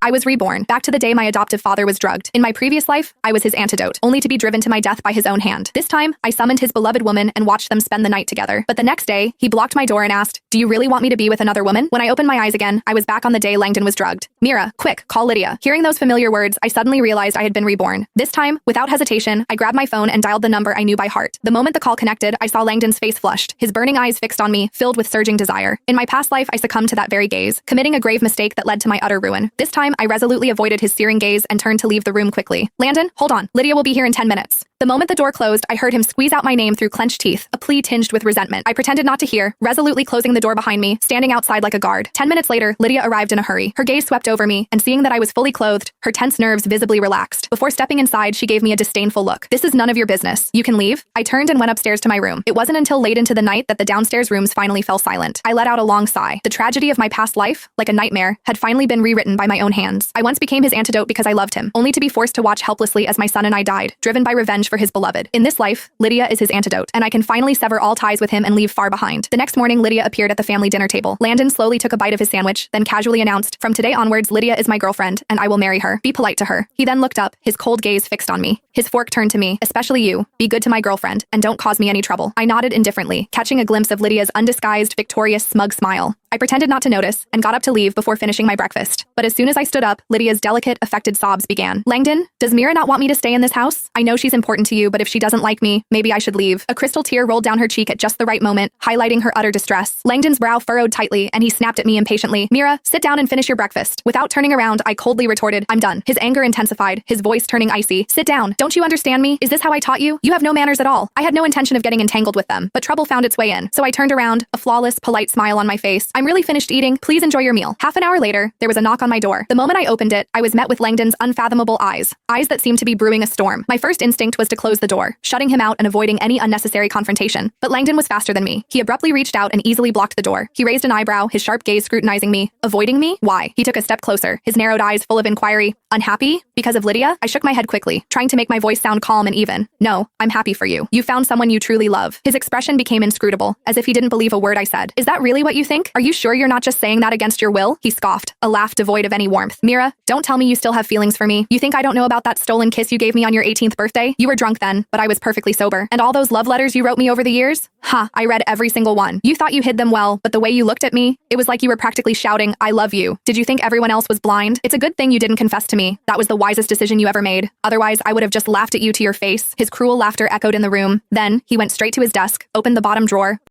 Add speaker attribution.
Speaker 1: I was reborn, back to the day my adoptive father was drugged. In my previous life, I was his antidote, only to be driven to my death by his own hand. This time, I summoned his beloved woman and watched them spend the night together. But the next day, he blocked my door and asked, "Do you really want me to be with another woman?" When I opened my eyes again, I was back on the day Langdon was drugged. "Mira, quick, call Lydia." Hearing those familiar words, I suddenly realized I had been reborn. This time, without hesitation, I grabbed my phone and dialed the number I knew by heart. The moment the call connected, I saw Langdon's face flushed, his burning eyes fixed on me, filled with surging desire. In my past life, I succumbed to that very gaze, committing a grave mistake that led to my utter ruin. This time, I resolutely avoided his searing gaze and turned to leave the room quickly. "Landon, hold on. Lydia will be here in 10 minutes. The moment the door closed, I heard him squeeze out my name through clenched teeth, a plea tinged with resentment. I pretended not to hear, resolutely closing the door behind me, standing outside like a guard. 10 minutes later, Lydia arrived in a hurry. Her gaze swept over me, and seeing that I was fully clothed, her tense nerves visibly relaxed. Before stepping inside, she gave me a disdainful look. "This is none of your business. You can leave." I turned and went upstairs to my room. It wasn't until late into the night that the downstairs rooms finally fell silent. I let out a long sigh. The tragedy of my past life, like a nightmare, had finally been rewritten by my own hands. I once became his antidote because I loved him, only to be forced to watch helplessly as my son and I died, driven by revenge for his beloved. In this life, Lydia is his antidote, and I can finally sever all ties with him and leave far behind. The next morning, Lydia appeared at the family dinner table. Landon slowly took a bite of his sandwich, then casually announced, "From today onwards, Lydia is my girlfriend, and I will marry her. Be polite to her." He then looked up, his cold gaze fixed on me. His fork turned to me, "Especially you. Be good to my girlfriend, and don't cause me any trouble." I nodded indifferently, catching a glimpse of Lydia's undisguised, victorious, smug smile. I pretended not to notice and got up to leave before finishing my breakfast. But as soon as I stood up, Lydia's delicate, affected sobs began. "Langdon, does Mira not want me to stay in this house? I know she's important to you, but if she doesn't like me, maybe I should leave." A crystal tear rolled down her cheek at just the right moment, highlighting her utter distress. Langdon's brow furrowed tightly, and he snapped at me impatiently. "Mira, sit down and finish your breakfast." Without turning around, I coldly retorted, "I'm done." His anger intensified, his voice turning icy. "Sit down. Don't you understand me? Is this how I taught you? You have no manners at all." I had no intention of getting entangled with them, but trouble found its way in. So I turned around, a flawless, polite smile on my face. "I'm really finished eating. Please enjoy your meal." Half an hour later, there was a knock on my door. The moment I opened it, I was met with Langdon's unfathomable eyes that seemed to be brewing a storm. My first instinct was to close the door, shutting him out and avoiding any unnecessary confrontation. But Langdon was faster than me. He abruptly reached out and easily blocked the door. He raised an eyebrow, his sharp gaze scrutinizing me. "Avoiding me? Why?" He took a step closer, his narrowed eyes full of inquiry. "Unhappy? Because of Lydia?" I shook my head quickly, trying to make my voice sound calm and even. "No, I'm happy for you. You found someone you truly love." His expression became inscrutable, as if he didn't believe a word I said. "Is that really what you think? Are you sure you're not just saying that against your will?" He scoffed, a laugh devoid of any warmth. "Mira, don't tell me you still have feelings for me. You think I don't know about that stolen kiss you gave me on your 18th birthday? You were drunk then, but I was perfectly sober. And all those love letters you wrote me over the years? I read every single one. You thought you hid them well, but the way you looked at me, it was like you were practically shouting, 'I love you.' Did you think everyone else was blind? It's a good thing you didn't confess to me. That was the wisest decision you ever made. Otherwise, I would have just laughed at you to your face." His cruel laughter echoed in the room. Then, he went straight to his desk, opened the bottom drawer,